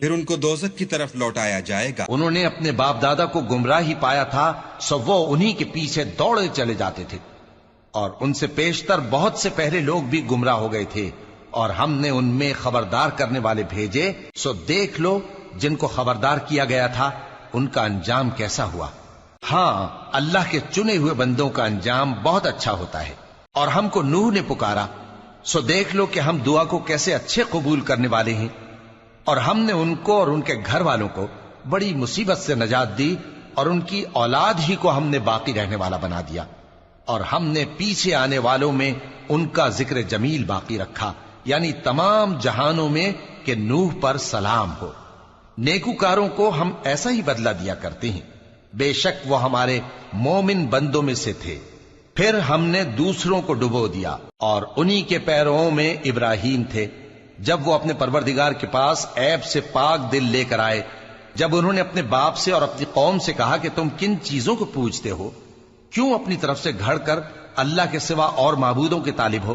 پھر ان کو دوزخ کی طرف لوٹایا جائے گا۔ انہوں نے اپنے باپ دادا کو گمراہی پایا تھا، سو وہ انہی کے پیچھے دوڑے چلے جاتے تھے، اور ان سے پیشتر بہت سے پہلے لوگ بھی گمراہ ہو گئے تھے، اور ہم نے ان میں خبردار کرنے والے بھیجے، سو دیکھ لو جن کو خبردار کیا گیا تھا ان کا انجام کیسا ہوا۔ ہاں، اللہ کے چنے ہوئے بندوں کا انجام بہت اچھا ہوتا ہے۔ اور ہم کو نوح نے پکارا، سو دیکھ لو کہ ہم دعا کو کیسے اچھے قبول کرنے والے ہیں، اور ہم نے ان کو اور ان کے گھر والوں کو بڑی مصیبت سے نجات دی، اور ان کی اولاد ہی کو ہم نے باقی رہنے والا بنا دیا، اور ہم نے پیچھے آنے والوں میں ان کا ذکر جمیل باقی رکھا، یعنی تمام جہانوں میں کہ نوح پر سلام ہو۔ نیکوکاروں کو ہم ایسا ہی بدلہ دیا کرتے ہیں، بے شک وہ ہمارے مومن بندوں میں سے تھے۔ پھر ہم نے دوسروں کو ڈبو دیا، اور انہی کے پیروں میں ابراہیم تھے، جب وہ اپنے پروردگار کے پاس عیب سے پاک دل لے کر آئے، جب انہوں نے اپنے باپ سے اور اپنی قوم سے کہا کہ تم کن چیزوں کو پوجتے ہو، کیوں اپنی طرف سے گھڑ کر اللہ کے سوا اور معبودوں کے طالب ہو؟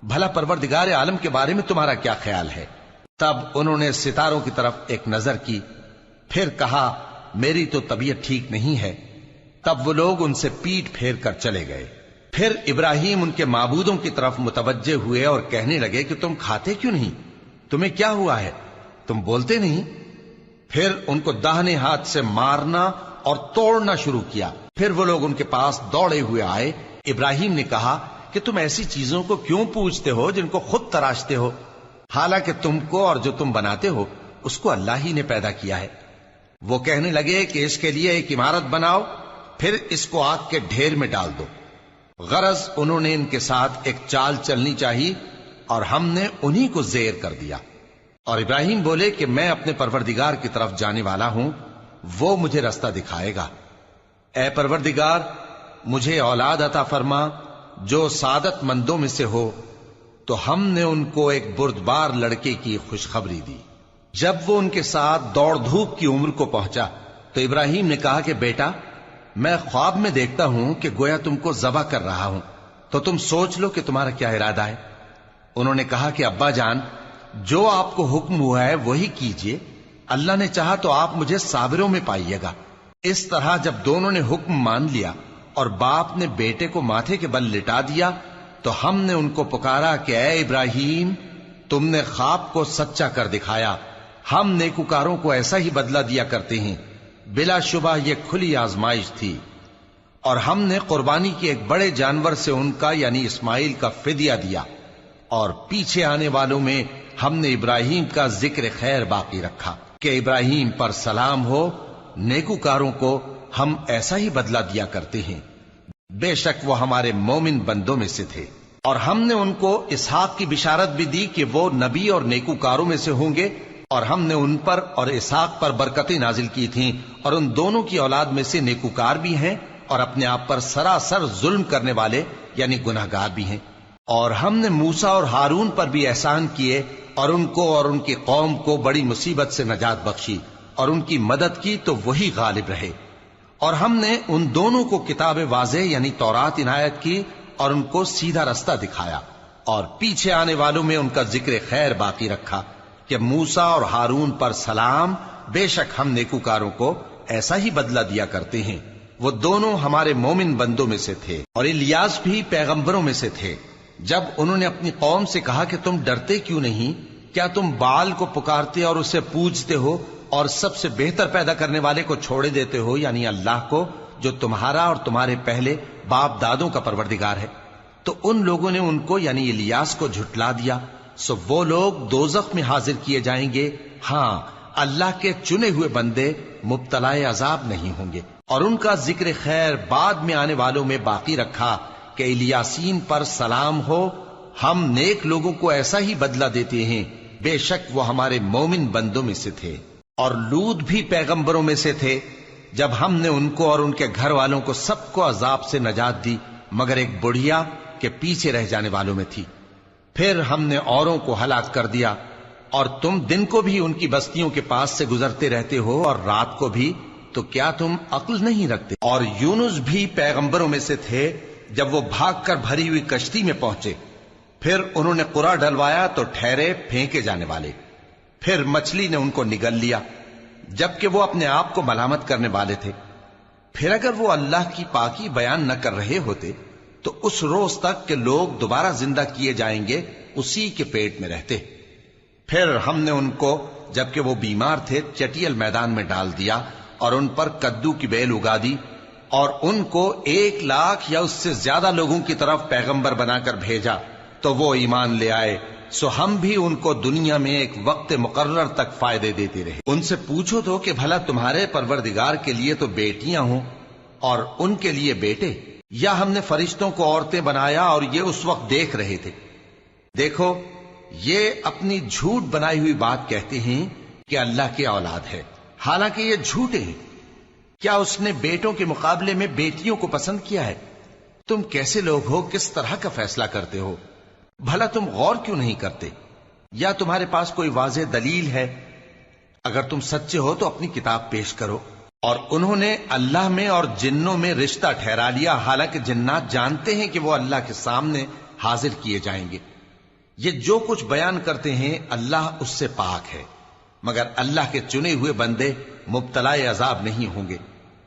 بھلا پروردگار عالم کے بارے میں تمہارا کیا خیال ہے؟ تب انہوں نے ستاروں کی طرف ایک نظر کی، پھر کہا میری تو طبیعت ٹھیک نہیں ہے۔ تب وہ لوگ ان سے پیٹ پھیر کر چلے گئے۔ پھر ابراہیم ان کے معبودوں کی طرف متوجہ ہوئے اور کہنے لگے کہ تم کھاتے کیوں نہیں؟ تمہیں کیا ہوا ہے؟ تم بولتے نہیں؟ پھر ان کو داہنے ہاتھ سے مارنا اور توڑنا شروع کیا۔ پھر وہ لوگ ان کے پاس دوڑے ہوئے آئے۔ ابراہیم نے کہا کہ تم ایسی چیزوں کو کیوں پوجتے ہو جن کو خود تراشتے ہو، حالانکہ تم کو اور جو تم بناتے ہو اس کو اللہ ہی نے پیدا کیا ہے۔ وہ کہنے لگے کہ اس کے لیے ایک عمارت بناؤ، پھر اس کو آگ کے ڈھیر میں ڈال دو۔ غرض انہوں نے ان کے ساتھ ایک چال چلنی چاہی، اور ہم نے انہی کو زیر کر دیا۔ اور ابراہیم بولے کہ میں اپنے پروردگار کی طرف جانے والا ہوں، وہ مجھے رستہ دکھائے گا۔ اے پروردگار، مجھے اولاد عطا فرما جو سعادت مندوں میں سے ہو۔ تو ہم نے ان کو ایک بردبار لڑکے کی خوشخبری دی۔ جب وہ ان کے ساتھ دوڑ دھوپ کی عمر کو پہنچا تو ابراہیم نے کہا کہ بیٹا، میں خواب میں دیکھتا ہوں کہ گویا تم کو ذبح کر رہا ہوں، تو تم سوچ لو کہ تمہارا کیا ارادہ ہے۔ انہوں نے کہا کہ ابا جان، جو آپ کو حکم ہوا ہے وہی کیجئے، اللہ نے چاہا تو آپ مجھے صابروں میں پائیے گا۔ اس طرح جب دونوں نے حکم مان لیا اور باپ نے بیٹے کو ماتھے کے بل لٹا دیا، تو ہم نے ان کو پکارا کہ اے ابراہیم، تم نے خواب کو سچا کر دکھایا، ہم نیکوکاروں کو ایسا ہی بدلہ دیا کرتے ہیں۔ بلا شبہ یہ کھلی آزمائش تھی، اور ہم نے قربانی کی ایک بڑے جانور سے ان کا یعنی اسماعیل کا فدیہ دیا، اور پیچھے آنے والوں میں ہم نے ابراہیم کا ذکر خیر باقی رکھا کہ ابراہیم پر سلام ہو۔ نیکوکاروں کو ہم ایسا ہی بدلہ دیا کرتے ہیں، بے شک وہ ہمارے مومن بندوں میں سے تھے۔ اور ہم نے ان کو اسحاق کی بشارت بھی دی کہ وہ نبی اور نیکوکاروں میں سے ہوں گے، اور ہم نے ان پر اور اسحاق پر برکتیں نازل کی تھیں، اور ان دونوں کی اولاد میں سے نیکوکار بھی ہیں اور اپنے آپ پر سراسر ظلم کرنے والے یعنی گناہگار بھی ہیں۔ اور ہم نے موسیٰ اور ہارون پر بھی احسان کیے، اور ان کو اور ان کی قوم کو بڑی مصیبت سے نجات بخشی، اور ان کی مدد کی تو وہی غالب رہے۔ اور ہم نے ان دونوں کو کتاب واضح یعنی تورات عنایت کی، اور ان کو سیدھا رستہ دکھایا، اور پیچھے آنے والوں میں ان کا ذکر خیر باقی رکھا کہ موسیٰ اور ہارون پر سلام، بے شک ہم نیکوکاروں کو ایسا ہی بدلہ دیا کرتے ہیں۔ وہ دونوں ہمارے مومن بندوں میں سے تھے، اور الیاس بھی پیغمبروں میں سے تھے۔ جب انہوں نے اپنی قوم سے کہا کہ تم ڈرتے کیوں نہیں؟ کیا تم بال کو پکارتے اور اسے پوجتے ہو، اور سب سے بہتر پیدا کرنے والے کو چھوڑے دیتے ہو یعنی اللہ کو، جو تمہارا اور تمہارے پہلے باپ دادوں کا پروردگار ہے؟ تو ان لوگوں نے ان کو یعنی الیاس کو جھٹلا دیا، سو وہ لوگ دوزخ میں حاضر کیے جائیں گے۔ ہاں، اللہ کے چنے ہوئے بندے مبتلا عذاب نہیں ہوں گے۔ اور ان کا ذکر خیر بعد میں آنے والوں میں باقی رکھا کہ الیاسین پر سلام ہو، ہم نیک لوگوں کو ایسا ہی بدلہ دیتے ہیں، بے شک وہ ہمارے مومن بندوں میں سے تھے۔ اور لوط بھی پیغمبروں میں سے تھے، جب ہم نے ان کو اور ان کے گھر والوں کو سب کو عذاب سے نجات دی، مگر ایک بڑھیا کے پیچھے رہ جانے والوں میں تھی۔ پھر ہم نے اوروں کو ہلاک کر دیا، اور تم دن کو بھی ان کی بستیوں کے پاس سے گزرتے رہتے ہو اور رات کو بھی، تو کیا تم عقل نہیں رکھتے؟ اور یونس بھی پیغمبروں میں سے تھے، جب وہ بھاگ کر بھری ہوئی کشتی میں پہنچے، پھر انہوں نے قرع ڈلوایا تو ٹھہرے پھینکے جانے والے۔ پھر مچھلی نے ان کو نگل لیا جبکہ وہ اپنے آپ کو ملامت کرنے والے تھے۔ پھر اگر وہ اللہ کی پاکی بیان نہ کر رہے ہوتے تو اس روز تک کہ لوگ دوبارہ زندہ کیے جائیں گے اسی کے پیٹ میں رہتے۔ پھر ہم نے ان کو جبکہ وہ بیمار تھے چٹیل میدان میں ڈال دیا اور ان پر کدو کی بیل اگا دی، اور ان کو 1,00,000 یا اس سے زیادہ لوگوں کی طرف پیغمبر بنا کر بھیجا تو وہ ایمان لے آئے۔ سو ہم بھی ان کو دنیا میں ایک وقت مقرر تک فائدے دیتے رہے۔ ان سے پوچھو تو کہ بھلا تمہارے پروردگار کے لیے تو بیٹیاں ہوں اور ان کے لیے بیٹے، یا ہم نے فرشتوں کو عورتیں بنایا اور یہ اس وقت دیکھ رہے تھے؟ دیکھو، یہ اپنی جھوٹ بنائی ہوئی بات کہتے ہیں کہ اللہ کی اولاد ہے، حالانکہ یہ جھوٹے ہیں۔ کیا اس نے بیٹوں کے مقابلے میں بیٹیوں کو پسند کیا ہے؟ تم کیسے لوگ ہو، کس طرح کا فیصلہ کرتے ہو؟ بھلا تم غور کیوں نہیں کرتے؟ یا تمہارے پاس کوئی واضح دلیل ہے؟ اگر تم سچے ہو تو اپنی کتاب پیش کرو۔ اور انہوں نے اللہ میں اور جنوں میں رشتہ ٹھہرا لیا، حالانکہ جنات جانتے ہیں کہ وہ اللہ کے سامنے حاضر کیے جائیں گے۔ یہ جو کچھ بیان کرتے ہیں اللہ اس سے پاک ہے، مگر اللہ کے چنے ہوئے بندے مبتلا عذاب نہیں ہوں گے۔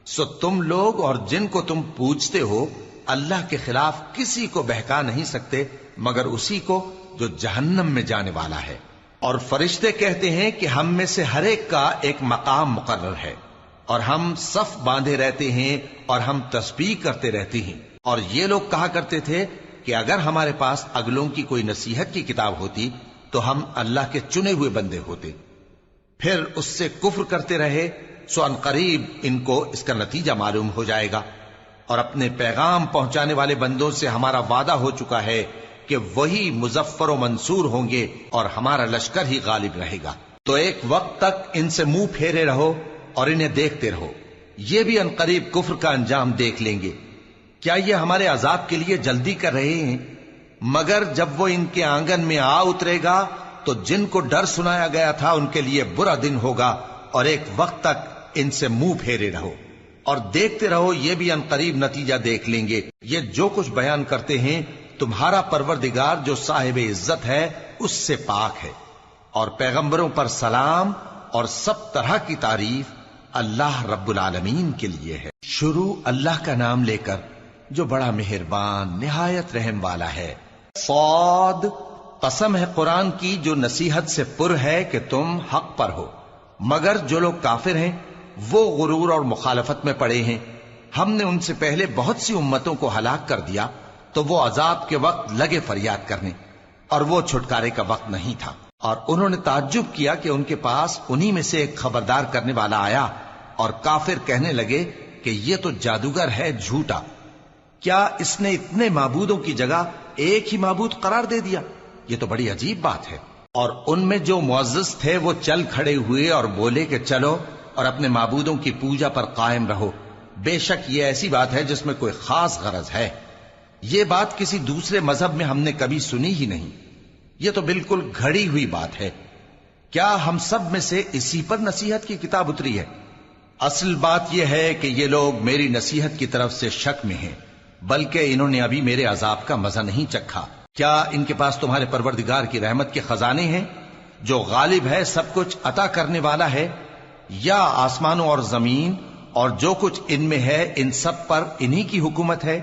سو تم لوگ اور جن کو تم پوجتے ہو اللہ کے خلاف کسی کو بہکا نہیں سکتے مگر اسی کو جو جہنم میں جانے والا ہے۔ اور فرشتے کہتے ہیں کہ ہم میں سے ہر ایک کا ایک مقام مقرر ہے، اور ہم صف باندھے رہتے ہیں اور ہم تسبیح کرتے رہتے ہیں۔ اور یہ لوگ کہا کرتے تھے کہ اگر ہمارے پاس اگلوں کی کوئی نصیحت کی کتاب ہوتی تو ہم اللہ کے چنے ہوئے بندے ہوتے۔ پھر اس سے کفر کرتے رہے، سو ان قریب ان کو اس کا نتیجہ معلوم ہو جائے گا۔ اور اپنے پیغام پہنچانے والے بندوں سے ہمارا وعدہ ہو چکا ہے کہ وہی مظفر و منصور ہوں گے اور ہمارا لشکر ہی غالب رہے گا۔ تو ایک وقت تک ان سے منہ پھیرے رہو اور انہیں دیکھتے رہو، یہ بھی ان قریب کفر کا انجام دیکھ لیں گے۔ کیا یہ ہمارے عذاب کے لیے جلدی کر رہے ہیں؟ مگر جب وہ ان کے آنگن میں آ اترے گا تو جن کو ڈر سنایا گیا تھا ان کے لیے برا دن ہوگا، اور ایک وقت تک ان سے منہ پھیرے رہو اور دیکھتے رہو، یہ بھی ان قریب نتیجہ دیکھ لیں گے۔ یہ جو کچھ بیان کرتے ہیں تمہارا پروردگار جو صاحب عزت ہے اس سے پاک ہے، اور پیغمبروں پر سلام اور سب طرح کی تعریف اللہ رب العالمین کے لیے ہے۔ شروع اللہ کا نام لے کر جو بڑا مہربان نہایت رحم والا ہے۔ صاد، قسم ہے قرآن کی جو نصیحت سے پر ہے کہ تم حق پر ہو، مگر جو لوگ کافر ہیں وہ غرور اور مخالفت میں پڑے ہیں۔ ہم نے ان سے پہلے بہت سی امتوں کو ہلاک کر دیا تو وہ عذاب کے وقت لگے فریاد کرنے، اور وہ چھٹکارے کا وقت نہیں تھا۔ اور انہوں نے تعجب کیا کہ ان کے پاس انہی میں سے ایک خبردار کرنے والا آیا، اور کافر کہنے لگے کہ یہ تو جادوگر ہے جھوٹا، کیا اس نے اتنے معبودوں کی جگہ ایک ہی معبود قرار دے دیا؟ یہ تو بڑی عجیب بات ہے۔ اور ان میں جو معزز تھے وہ چل کھڑے ہوئے اور بولے کہ چلو اور اپنے معبودوں کی پوجا پر قائم رہو، بے شک یہ ایسی بات ہے جس میں کوئی خاص غرض ہے۔ یہ بات کسی دوسرے مذہب میں ہم نے کبھی سنی ہی نہیں، یہ تو بالکل گھڑی ہوئی بات ہے۔ کیا ہم سب میں سے اسی پر نصیحت کی کتاب اتری ہے؟ اصل بات یہ ہے کہ یہ لوگ میری نصیحت کی طرف سے شک میں ہیں، بلکہ انہوں نے ابھی میرے عذاب کا مزہ نہیں چکھا۔ کیا ان کے پاس تمہارے پروردگار کی رحمت کے خزانے ہیں جو غالب ہے، سب کچھ عطا کرنے والا ہے؟ یا آسمانوں اور زمین اور جو کچھ ان میں ہے ان سب پر انہی کی حکومت ہے؟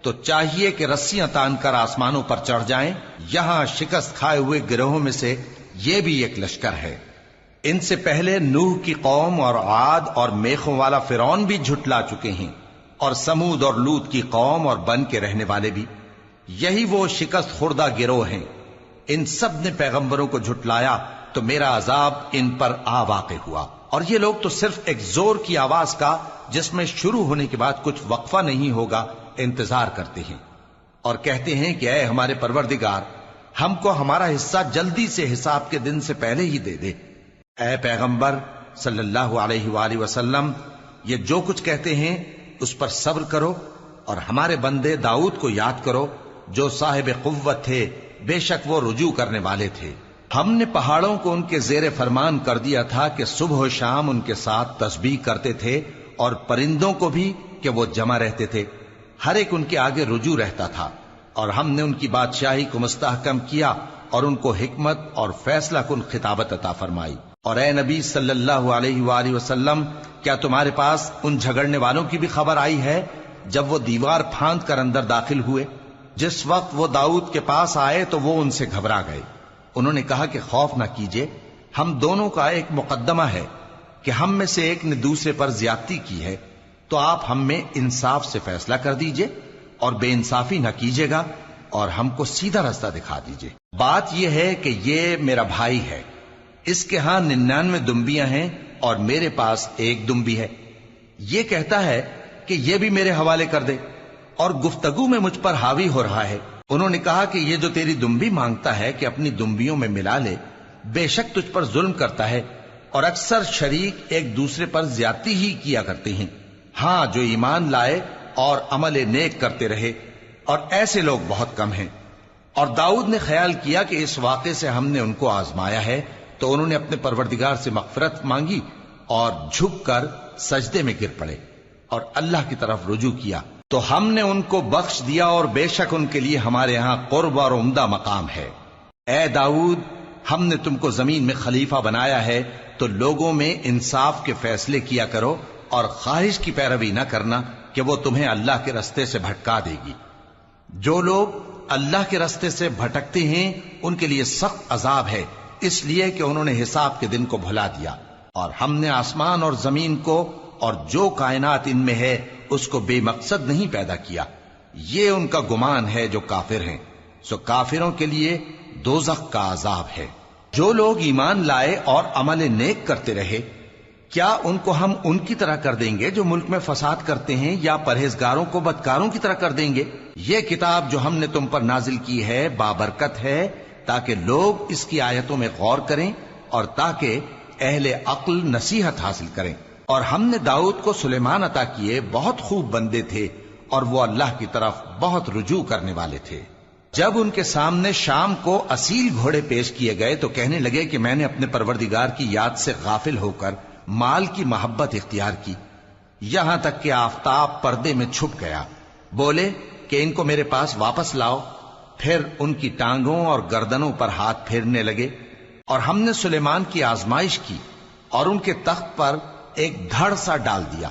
تو چاہیے کہ رسیاں تان کر آسمانوں پر چڑھ جائیں۔ یہاں شکست کھائے ہوئے گروہوں میں سے یہ بھی ایک لشکر ہے۔ ان سے پہلے نوح کی قوم اور عاد اور میخوں والا فرعون بھی جھٹلا چکے ہیں، اور سمود اور لوط کی قوم اور بن کے رہنے والے بھی، یہی وہ شکست خوردہ گروہ ہیں۔ ان سب نے پیغمبروں کو جھٹلایا تو میرا عذاب ان پر آ واقع ہوا، اور یہ لوگ تو صرف ایک زور کی آواز کا جس میں شروع ہونے کے بعد کچھ وقفہ نہیں ہوگا انتظار کرتے ہیں، اور کہتے ہیں کہ اے ہمارے پروردگار، ہم کو ہمارا حصہ جلدی سے حساب کے دن سے پہلے ہی دے دے۔ اے پیغمبر صلی اللہ علیہ وآلہ وسلم، یہ جو کچھ کہتے ہیں اس پر صبر کرو، اور ہمارے بندے داؤد کو یاد کرو جو صاحب قوت تھے، بے شک وہ رجوع کرنے والے تھے۔ ہم نے پہاڑوں کو ان کے زیر فرمان کر دیا تھا کہ صبح و شام ان کے ساتھ تسبیح کرتے تھے، اور پرندوں کو بھی کہ وہ جمع رہتے تھے، ہر ایک ان کے آگے رجوع رہتا تھا۔ اور ہم نے ان کی بادشاہی کو مستحکم کیا اور ان کو حکمت اور فیصلہ کن خطابت عطا فرمائی۔ اور اے نبی صلی اللہ علیہ وآلہ وسلم، کیا تمہارے پاس ان جھگڑنے والوں کی بھی خبر آئی ہے جب وہ دیوار پھاند کر اندر داخل ہوئے؟ جس وقت وہ داؤد کے پاس آئے تو وہ ان سے گھبرا گئے۔ انہوں نے کہا کہ خوف نہ کیجیے، ہم دونوں کا ایک مقدمہ ہے کہ ہم میں سے ایک نے دوسرے پر زیادتی کی ہے، تو آپ ہم میں انصاف سے فیصلہ کر دیجئے اور بے انصافی نہ کیجیے گا اور ہم کو سیدھا راستہ دکھا دیجئے۔ بات یہ ہے کہ یہ میرا بھائی ہے، اس کے ہاں 99 دمبیاں ہیں اور میرے پاس ایک دمبی ہے۔ یہ کہتا ہے کہ یہ بھی میرے حوالے کر دے اور گفتگو میں مجھ پر حاوی ہو رہا ہے۔ انہوں نے کہا کہ یہ جو تیری دمبی مانگتا ہے کہ اپنی دمبیوں میں ملا لے، بے شک تجھ پر ظلم کرتا ہے اور اکثر شریک ایک دوسرے پر زیادتی ہی کیا کرتے ہیں۔ ہاں، جو ایمان لائے اور عمل نیک کرتے رہے، اور ایسے لوگ بہت کم ہیں۔ اور داؤد نے خیال کیا کہ اس واقعے سے ہم نے ان کو آزمایا ہے، تو انہوں نے اپنے پروردگار سے مغفرت مانگی اور جھک کر سجدے میں گر پڑے اور اللہ کی طرف رجوع کیا، تو ہم نے ان کو بخش دیا، اور بے شک ان کے لیے ہمارے ہاں قرب اور عمدہ مقام ہے۔ اے داؤد، ہم نے تم کو زمین میں خلیفہ بنایا ہے، تو لوگوں میں انصاف کے فیصلے کیا کرو اور خواہش کی پیروی نہ کرنا کہ وہ تمہیں اللہ کے رستے سے بھٹکا دے گی۔ جو لوگ اللہ کے رستے سے بھٹکتے ہیں ان کے لیے سخت عذاب ہے، اس لیے کہ انہوں نے حساب کے دن کو بھلا دیا۔ اور ہم نے آسمان اور زمین کو اور جو کائنات ان میں ہے اس کو بے مقصد نہیں پیدا کیا۔ یہ ان کا گمان ہے جو کافر ہیں، سو کافروں کے لیے دوزخ کا عذاب ہے۔ جو لوگ ایمان لائے اور عمل نیک کرتے رہے، کیا ان کو ہم ان کی طرح کر دیں گے جو ملک میں فساد کرتے ہیں، یا پرہیزگاروں کو بدکاروں کی طرح کر دیں گے؟ یہ کتاب جو ہم نے تم پر نازل کی ہے بابرکت ہے، تاکہ لوگ اس کی آیتوں میں غور کریں اور تاکہ اہل عقل نصیحت حاصل کریں۔ اور ہم نے داؤد کو سلیمان عطا کیے، بہت خوب بندے تھے اور وہ اللہ کی طرف بہت رجوع کرنے والے تھے۔ جب ان کے سامنے شام کو اصیل گھوڑے پیش کیے گئے تو کہنے لگے کہ میں نے اپنے پروردگار کی یاد سے غافل ہو کر مال کی محبت اختیار کی، یہاں تک کہ آفتاب پردے میں چھپ گیا۔ بولے کہ ان کو میرے پاس واپس لاؤ۔ پھر ان کی ٹانگوں اور گردنوں پر ہاتھ پھیرنے لگے، اور ہم نے سلیمان کی آزمائش کی اور ان کے تخت پر ایک دھڑ سا ڈال دیا۔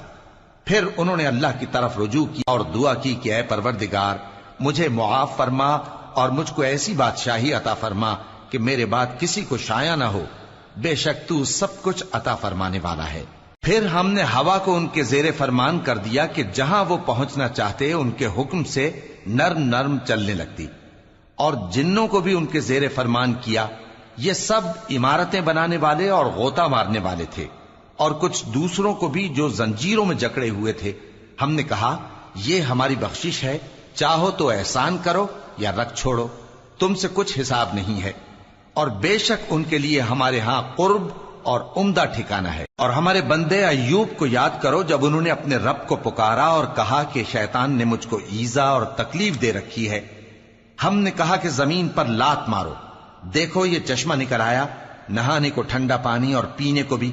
پھر انہوں نے اللہ کی طرف رجوع کی اور دعا کی کہ اے پروردگار، مجھے معاف فرما اور مجھ کو ایسی بادشاہی عطا فرما کہ میرے بعد کسی کو شایع نہ ہو، بے شک تو سب کچھ عطا فرمانے والا ہے۔ پھر ہم نے ہوا کو ان کے زیر فرمان کر دیا کہ جہاں وہ پہنچنا چاہتے ان کے حکم سے نرم نرم چلنے لگتی، اور جنوں کو بھی ان کے زیر فرمان کیا۔ یہ سب عمارتیں بنانے والے اور غوطہ مارنے والے تھے، اور کچھ دوسروں کو بھی جو زنجیروں میں جکڑے ہوئے تھے۔ ہم نے کہا یہ ہماری بخشش ہے، چاہو تو احسان کرو یا رکھ چھوڑو، تم سے کچھ حساب نہیں ہے، اور بے شک ان کے لیے ہمارے ہاں قرب اور عمدہ ٹھکانہ ہے۔ اور ہمارے بندے ایوب کو یاد کرو جب انہوں نے اپنے رب کو پکارا اور کہا کہ شیطان نے مجھ کو ایذا اور تکلیف دے رکھی ہے۔ ہم نے کہا کہ زمین پر لات مارو، دیکھو یہ چشمہ نکل آیا، نہانے کو ٹھنڈا پانی اور پینے کو بھی۔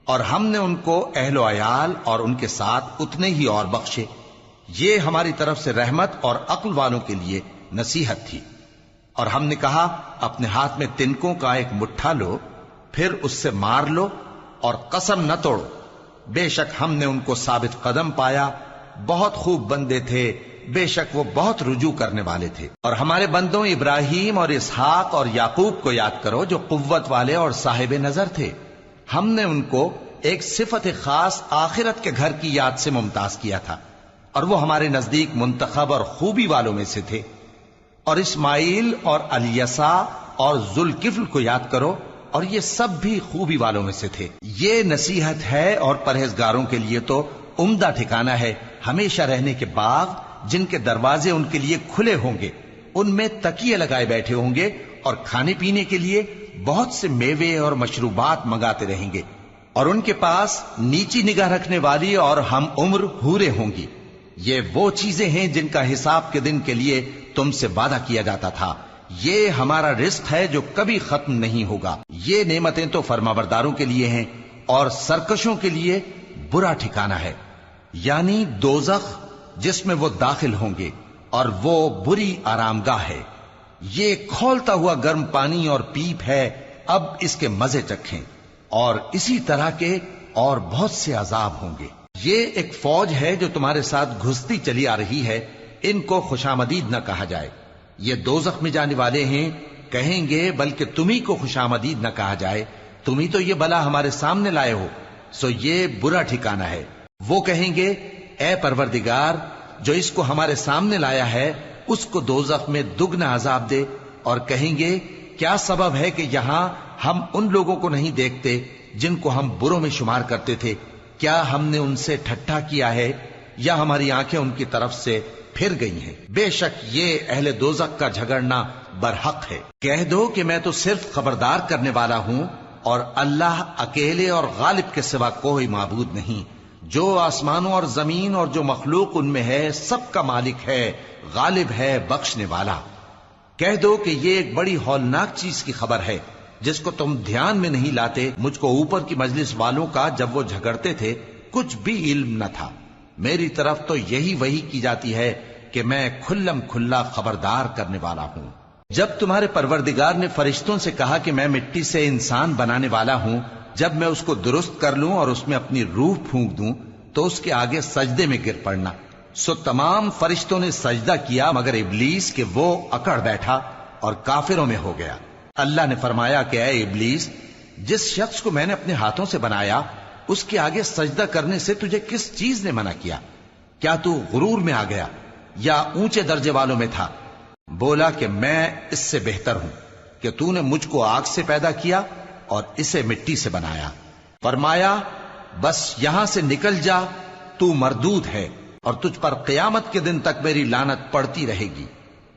اور ہم نے ان کو اہل و عیال اور ان کے ساتھ اتنے ہی اور بخشے۔ یہ ہماری طرف سے رحمت اور عقل والوں کے لیے نصیحت تھی۔ اور ہم نے کہا اپنے ہاتھ میں تنکوں کا ایک مٹھا لو، پھر اس سے مار لو اور قسم نہ توڑو، بے شک ہم نے ان کو ثابت قدم پایا، بہت خوب بندے تھے، بے شک وہ بہت رجوع کرنے والے تھے۔ اور ہمارے بندوں ابراہیم اور اسحاق اور یعقوب کو یاد کرو جو قوت والے اور صاحب نظر تھے۔ ہم نے ان کو ایک صفت خاص آخرت کے گھر کی یاد سے ممتاز کیا تھا، اور وہ ہمارے نزدیک منتخب اور خوبی والوں میں سے تھے۔ اور اسماعیل اور الیسع اور ذوالکفل کو یاد کرو، اور یہ سب بھی خوبی والوں میں سے تھے۔ یہ نصیحت ہے اور پرہیزگاروں کے لیے تو عمدہ ٹھکانہ ہے، ہمیشہ رہنے کے باغ جن کے دروازے ان کے لیے کھلے ہوں گے، ان میں تکیے لگائے بیٹھے ہوں گے، اور کھانے پینے کے لیے بہت سے میوے اور مشروبات منگاتے رہیں گے، اور ان کے پاس نیچی نگاہ رکھنے والی اور ہم عمر حوریں ہوں گی۔ یہ وہ چیزیں ہیں جن کا حساب کے دن کے لیے تم سے وعدہ کیا جاتا تھا، یہ ہمارا رزق ہے جو کبھی ختم نہیں ہوگا۔ یہ نعمتیں تو فرمانبرداروں کے لیے ہیں، اور سرکشوں کے لیے برا ٹھکانہ ہے، یعنی دوزخ جس میں وہ داخل ہوں گے۔ اور وہ بری آرامگاہ ہے۔ یہ کھولتا ہوا گرم پانی اور پیپ ہے، اب اس کے مزے چکھیں، اور اسی طرح کے اور بہت سے عذاب ہوں گے۔ یہ ایک فوج ہے جو تمہارے ساتھ گھستی چلی آ رہی ہے، ان کو خوشامدید نہ کہا جائے۔ یہ دوزخ میں جانے والے ہیں، کہیں گے بلکہ تمہیں کو خوشامدید نہ کہا جائے، تمہیں تو یہ بلا ہمارے سامنے لائے ہو، سو یہ برا ٹھکانہ ہے۔ وہ کہیں گے اے پروردگار، جو اس کو ہمارے سامنے لایا ہے اس کو دوزخ میں دگنا عذاب دے، اور کہیں گے کیا سبب ہے کہ یہاں ہم ان لوگوں کو نہیں دیکھتے جن کو ہم بروں میں شمار کرتے تھے؟ کیا ہم نے ان سے ٹھٹھا کیا ہے یا ہماری آنکھیں ان کی طرف سے پھر گئی ہیں؟ بے شک یہ اہل دوزخ کا جھگڑنا برحق ہے۔ کہہ دو کہ میں تو صرف خبردار کرنے والا ہوں، اور اللہ اکیلے اور غالب کے سوا کوئی معبود نہیں، جو آسمانوں اور زمین اور جو مخلوق ان میں ہے سب کا مالک ہے، غالب ہے، بخشنے والا۔ کہہ دو کہ یہ ایک بڑی ہولناک چیز کی خبر ہے جس کو تم دھیان میں نہیں لاتے۔ مجھ کو اوپر کی مجلس والوں کا جب وہ جھگڑتے تھے کچھ بھی علم نہ تھا، میری طرف تو یہی وحی کی جاتی ہے کہ میں کھلم کھلا خبردار کرنے والا ہوں۔ جب تمہارے پروردگار نے فرشتوں سے کہا کہ میں مٹی سے انسان بنانے والا ہوں، جب میں اس کو درست کر لوں اور اس میں اپنی روح پھونک دوں تو اس کے آگے سجدے میں گر پڑنا، سو تمام فرشتوں نے سجدہ کیا مگر ابلیس کہ وہ اکڑ بیٹھا اور کافروں میں ہو گیا۔ اللہ نے فرمایا کہ اے ابلیس، جس شخص کو میں نے اپنے ہاتھوں سے بنایا اس کے آگے سجدہ کرنے سے تجھے کس چیز نے منع کیا؟ کیا تو غرور میں آ گیا یا اونچے درجے والوں میں تھا؟ بولا کہ میں اس سے بہتر ہوں کہ تو نے مجھ کو آگ سے پیدا کیا اور اسے مٹی سے بنایا۔ فرمایا بس یہاں سے نکل جا، تو مردود ہے اور تجھ پر قیامت کے دن تک میری لعنت پڑتی رہے گی۔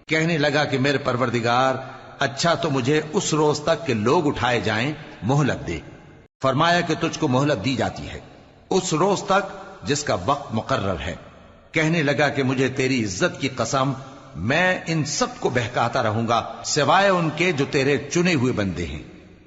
کہنے لگا کہ میرے پروردگار، اچھا تو مجھے اس روز تک کہ لوگ اٹھائے جائیں مہلت دے۔ فرمایا کہ تجھ کو مہلت دی جاتی ہے اس روز تک جس کا وقت مقرر ہے۔ کہنے لگا کہ مجھے تیری عزت کی قسم، میں ان سب کو بہکاتا رہوں گا سوائے ان کے جو تیرے چنے ہوئے بندے ہیں۔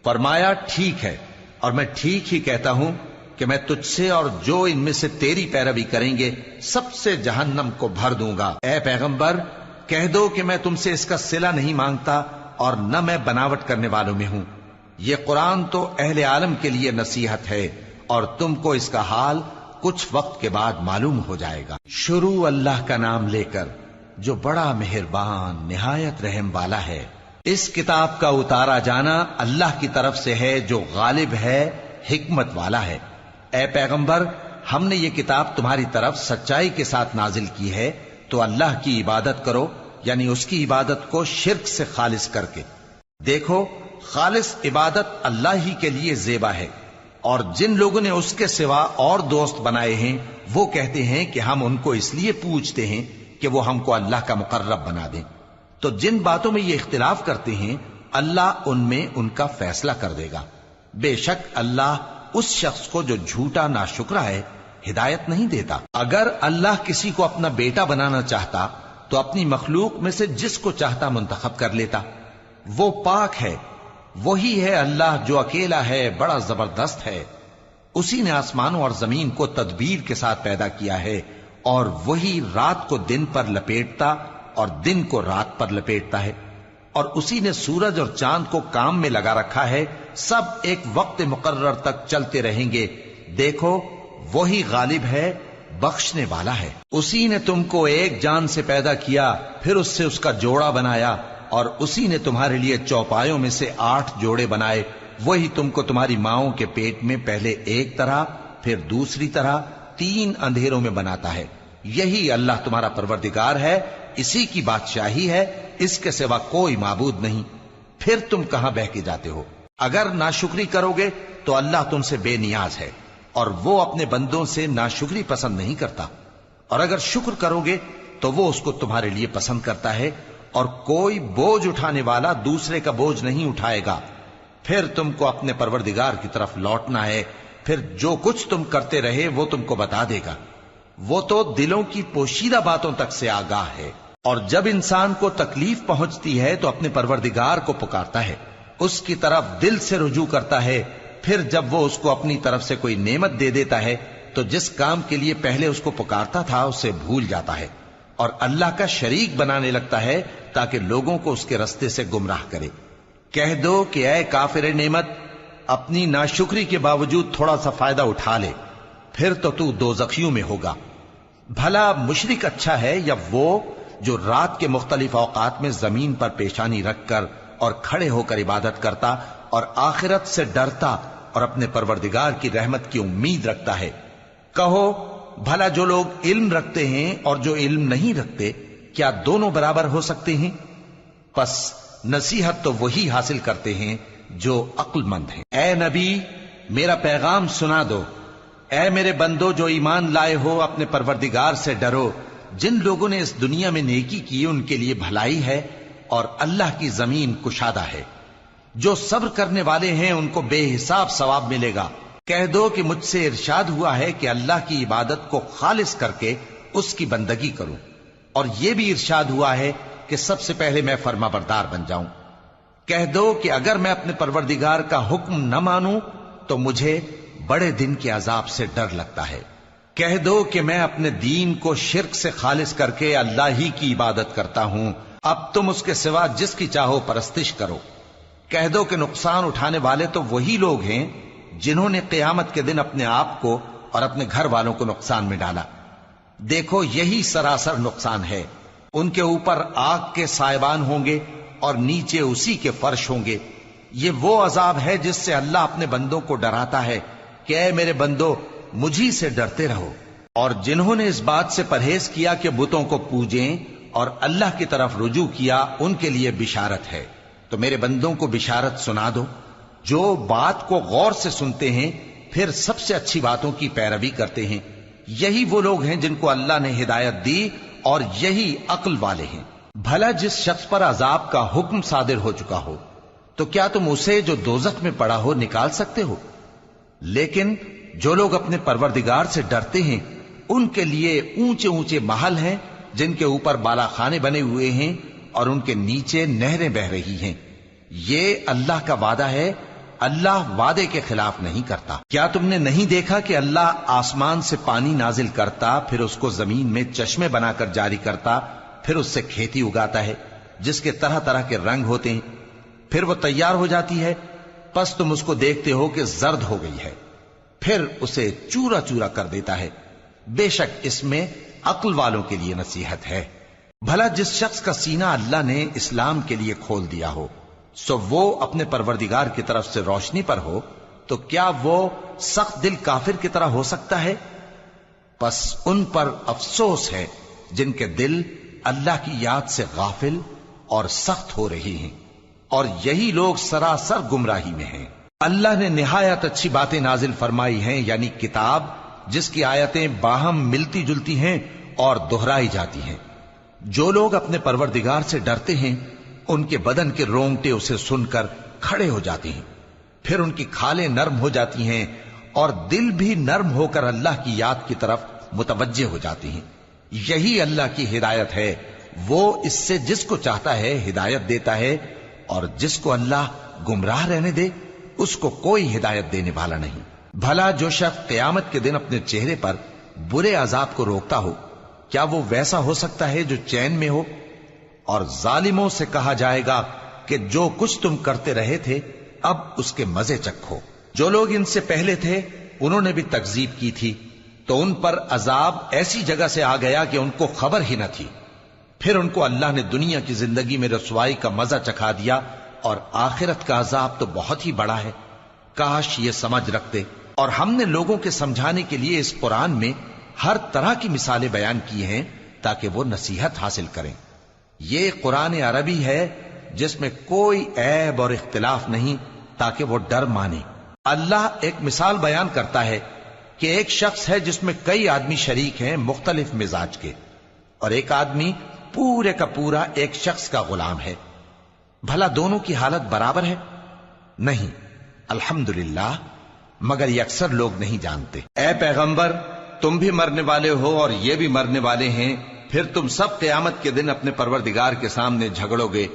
فرمایا ٹھیک ہے، اور میں ٹھیک ہی کہتا ہوں کہ میں تجھ سے اور جو ان میں سے تیری پیروی کریں گے سب سے جہنم کو بھر دوں گا۔ اے پیغمبر، کہہ دو کہ میں تم سے اس کا صلہ نہیں مانگتا اور نہ میں بناوٹ کرنے والوں میں ہوں۔ یہ قرآن تو اہل عالم کے لیے نصیحت ہے، اور تم کو اس کا حال کچھ وقت کے بعد معلوم ہو جائے گا۔ شروع اللہ کا نام لے کر جو بڑا مہربان نہایت رحم والا ہے۔ اس کتاب کا اتارا جانا اللہ کی طرف سے ہے جو غالب ہے، حکمت والا ہے۔ اے پیغمبر، ہم نے یہ کتاب تمہاری طرف سچائی کے ساتھ نازل کی ہے، تو اللہ کی عبادت کرو، یعنی اس کی عبادت کو شرک سے خالص کر کے۔ دیکھو، خالص عبادت اللہ ہی کے لیے زیبا ہے، اور جن لوگوں نے اس کے سوا اور دوست بنائے ہیں وہ کہتے ہیں کہ ہم ان کو اس لیے پوچھتے ہیں کہ وہ ہم کو اللہ کا مقرب بنا دیں۔ تو جن باتوں میں یہ اختلاف کرتے ہیں اللہ ان میں ان کا فیصلہ کر دے گا۔ بے شک اللہ اس شخص کو جو جھوٹا ناشکرا ہے ہدایت نہیں دیتا۔ اگر اللہ کسی کو اپنا بیٹا بنانا چاہتا تو اپنی مخلوق میں سے جس کو چاہتا منتخب کر لیتا۔ وہ پاک ہے، وہی ہے اللہ جو اکیلا ہے، بڑا زبردست ہے۔ اسی نے آسمانوں اور زمین کو تدبیر کے ساتھ پیدا کیا ہے، اور وہی رات کو دن پر لپیٹتا اور دن کو رات پر لپیٹتا ہے، اور اسی نے سورج اور چاند کو کام میں لگا رکھا ہے، سب ایک وقت مقرر تک چلتے رہیں گے۔ دیکھو، وہی غالب ہے، بخشنے والا ہے۔ اسی نے تم کو ایک جان سے پیدا کیا، پھر اس سے اس کا جوڑا بنایا، اور اسی نے تمہارے لیے چوپایوں میں سے 8 جوڑے بنائے۔ وہی تم کو تمہاری ماؤں کے پیٹ میں پہلے ایک طرح پھر دوسری طرح 3 اندھیروں میں بناتا ہے۔ یہی اللہ تمہارا پروردگار ہے، اسی کی بادشاہی ہے، اس کے سوا کوئی معبود نہیں۔ پھر تم کہاں بہ کے جاتے ہو؟ اگر ناشکری کرو گے تو اللہ تم سے بے نیاز ہے، اور وہ اپنے بندوں سے ناشکری پسند نہیں کرتا، اور اگر شکر کرو گے تو وہ اس کو تمہارے لیے پسند کرتا ہے، اور کوئی بوجھ اٹھانے والا دوسرے کا بوجھ نہیں اٹھائے گا۔ پھر تم کو اپنے پروردگار کی طرف لوٹنا ہے، پھر جو کچھ تم کرتے رہے وہ تم کو بتا دے گا۔ وہ تو دلوں کی پوشیدہ باتوں تک سے آگاہ ہے، اور جب انسان کو تکلیف پہنچتی ہے تو اپنے پروردگار کو پکارتا ہے، اس کی طرف دل سے رجوع کرتا ہے۔ پھر جب وہ اس کو اپنی طرف سے کوئی نعمت دے دیتا ہے تو جس کام کے لیے پہلے اس کو پکارتا تھا اسے بھول جاتا ہے۔ اور اللہ کا شریک بنانے لگتا ہے تاکہ لوگوں کو اس کے رستے سے گمراہ کرے۔ کہہ دو کہ اے کافر نعمت، اپنی ناشکری کے باوجود تھوڑا سا فائدہ اٹھا لے، پھر تو دوزخیوں میں ہوگا۔ بھلا مشرک اچھا ہے یا وہ جو رات کے مختلف اوقات میں زمین پر پیشانی رکھ کر اور کھڑے ہو کر عبادت کرتا اور آخرت سے ڈرتا اور اپنے پروردگار کی رحمت کی امید رکھتا ہے۔ کہو بھلا جو لوگ علم رکھتے ہیں اور جو علم نہیں رکھتے، کیا دونوں برابر ہو سکتے ہیں؟ پس نصیحت تو وہی حاصل کرتے ہیں جو عقل مند ہیں۔ اے نبی، میرا پیغام سنا دو۔ اے میرے بندو جو ایمان لائے ہو، اپنے پروردگار سے ڈرو۔ جن لوگوں نے اس دنیا میں نیکی کی ان کے لیے بھلائی ہے اور اللہ کی زمین کشادہ ہے۔ جو صبر کرنے والے ہیں ان کو بے حساب ثواب ملے گا۔ کہہ دو کہ مجھ سے ارشاد ہوا ہے کہ اللہ کی عبادت کو خالص کر کے اس کی بندگی کروں، اور یہ بھی ارشاد ہوا ہے کہ سب سے پہلے میں فرما بردار بن جاؤں۔ کہہ دو کہ اگر میں اپنے پروردگار کا حکم نہ مانوں تو مجھے بڑے دن کے عذاب سے ڈر لگتا ہے۔ کہہ دو کہ میں اپنے دین کو شرک سے خالص کر کے اللہ ہی کی عبادت کرتا ہوں، اب تم اس کے سوا جس کی چاہو پرستش کرو۔ کہہ دو کہ نقصان اٹھانے والے تو وہی لوگ ہیں جنہوں نے قیامت کے دن اپنے آپ کو اور اپنے گھر والوں کو نقصان میں ڈالا۔ دیکھو یہی سراسر نقصان ہے۔ ان کے اوپر آگ کے سائبان ہوں گے اور نیچے اسی کے فرش ہوں گے۔ یہ وہ عذاب ہے جس سے اللہ اپنے بندوں کو ڈراتا ہے کہ اے میرے بندو، مجھی سے ڈرتے رہو۔ اور جنہوں نے اس بات سے پرہیز کیا کہ بتوں کو پوجیں اور اللہ کی طرف رجوع کیا، ان کے لیے بشارت ہے۔ تو میرے بندوں کو بشارت سنا دو جو بات کو غور سے سنتے ہیں، پھر سب سے اچھی باتوں کی پیروی کرتے ہیں۔ یہی وہ لوگ ہیں جن کو اللہ نے ہدایت دی اور یہی عقل والے ہیں۔ بھلا جس شخص پر عذاب کا حکم صادر ہو چکا ہو تو کیا تم اسے جو دوزخ میں پڑا ہو نکال سکتے ہو؟ لیکن جو لوگ اپنے پروردگار سے ڈرتے ہیں ان کے لیے اونچے اونچے محل ہیں جن کے اوپر بالا خانے بنے ہوئے ہیں اور ان کے نیچے نہریں بہ رہی ہیں۔ یہ اللہ کا وعدہ ہے، اللہ وعدے کے خلاف نہیں کرتا۔ کیا تم نے نہیں دیکھا کہ اللہ آسمان سے پانی نازل کرتا، پھر اس کو زمین میں چشمے بنا کر جاری کرتا، پھر اس سے کھیتی اگاتا ہے جس کے طرح طرح کے رنگ ہوتے ہیں، پھر وہ تیار ہو جاتی ہے، پس تم اس کو دیکھتے ہو کہ زرد ہو گئی ہے، پھر اسے چورا چورا کر دیتا ہے۔ بے شک اس میں عقل والوں کے لیے نصیحت ہے۔ بھلا جس شخص کا سینہ اللہ نے اسلام کے لیے کھول دیا ہو سو وہ اپنے پروردگار کی طرف سے روشنی پر ہو، تو کیا وہ سخت دل کافر کی طرح ہو سکتا ہے؟ پس ان پر افسوس ہے جن کے دل اللہ کی یاد سے غافل اور سخت ہو رہی ہیں، اور یہی لوگ سراسر گمراہی میں ہیں۔ اللہ نے نہایت اچھی باتیں نازل فرمائی ہیں، یعنی کتاب جس کی آیتیں باہم ملتی جلتی ہیں اور دہرائی جاتی ہیں۔ جو لوگ اپنے پروردگار سے ڈرتے ہیں ان کے بدن کے رونگٹے اسے سن کر کھڑے ہو جاتے ہیں، پھر ان کی کھالیں نرم ہو جاتی ہیں اور دل بھی نرم ہو کر اللہ کی یاد کی طرف متوجہ ہو جاتی ہیں۔ یہی اللہ کی ہدایت ہے، وہ اس سے جس کو چاہتا ہے ہدایت دیتا ہے، اور جس کو اللہ گمراہ رہنے دے اس کو کوئی ہدایت دینے والا نہیں۔ بھلا جو شخص قیامت کے دن اپنے چہرے پر برے عذاب کو روکتا ہو، کیا وہ ویسا ہو سکتا ہے جو چین میں ہو؟ اور ظالموں سے کہا جائے گا کہ جو کچھ تم کرتے رہے تھے اب اس کے مزے چکھو۔ جو لوگ ان سے پہلے تھے انہوں نے بھی تکذیب کی تھی، تو ان پر عذاب ایسی جگہ سے آ گیا کہ ان کو خبر ہی نہ تھی۔ پھر ان کو اللہ نے دنیا کی زندگی میں رسوائی کا مزہ چکھا دیا، اور آخرت کا عذاب تو بہت ہی بڑا ہے۔ کاش یہ سمجھ رکھتے۔ اور ہم نے لوگوں کے سمجھانے کے لیے اس قرآن میں ہر طرح کی مثالیں بیان کی ہیں تاکہ وہ نصیحت حاصل کریں۔ یہ قرآن عربی ہے جس میں کوئی عیب اور اختلاف نہیں، تاکہ وہ ڈر مانے۔ اللہ ایک مثال بیان کرتا ہے کہ ایک شخص ہے جس میں کئی آدمی شریک ہیں مختلف مزاج کے، اور ایک آدمی پورے کا پورا ایک شخص کا غلام ہے۔ بھلا دونوں کی حالت برابر ہے؟ نہیں، الحمدللہ، مگر یہ اکثر لوگ نہیں جانتے۔ اے پیغمبر، تم بھی مرنے والے ہو اور یہ بھی مرنے والے ہیں، پھر تم سب قیامت کے دن اپنے پروردگار کے سامنے جھگڑو گے۔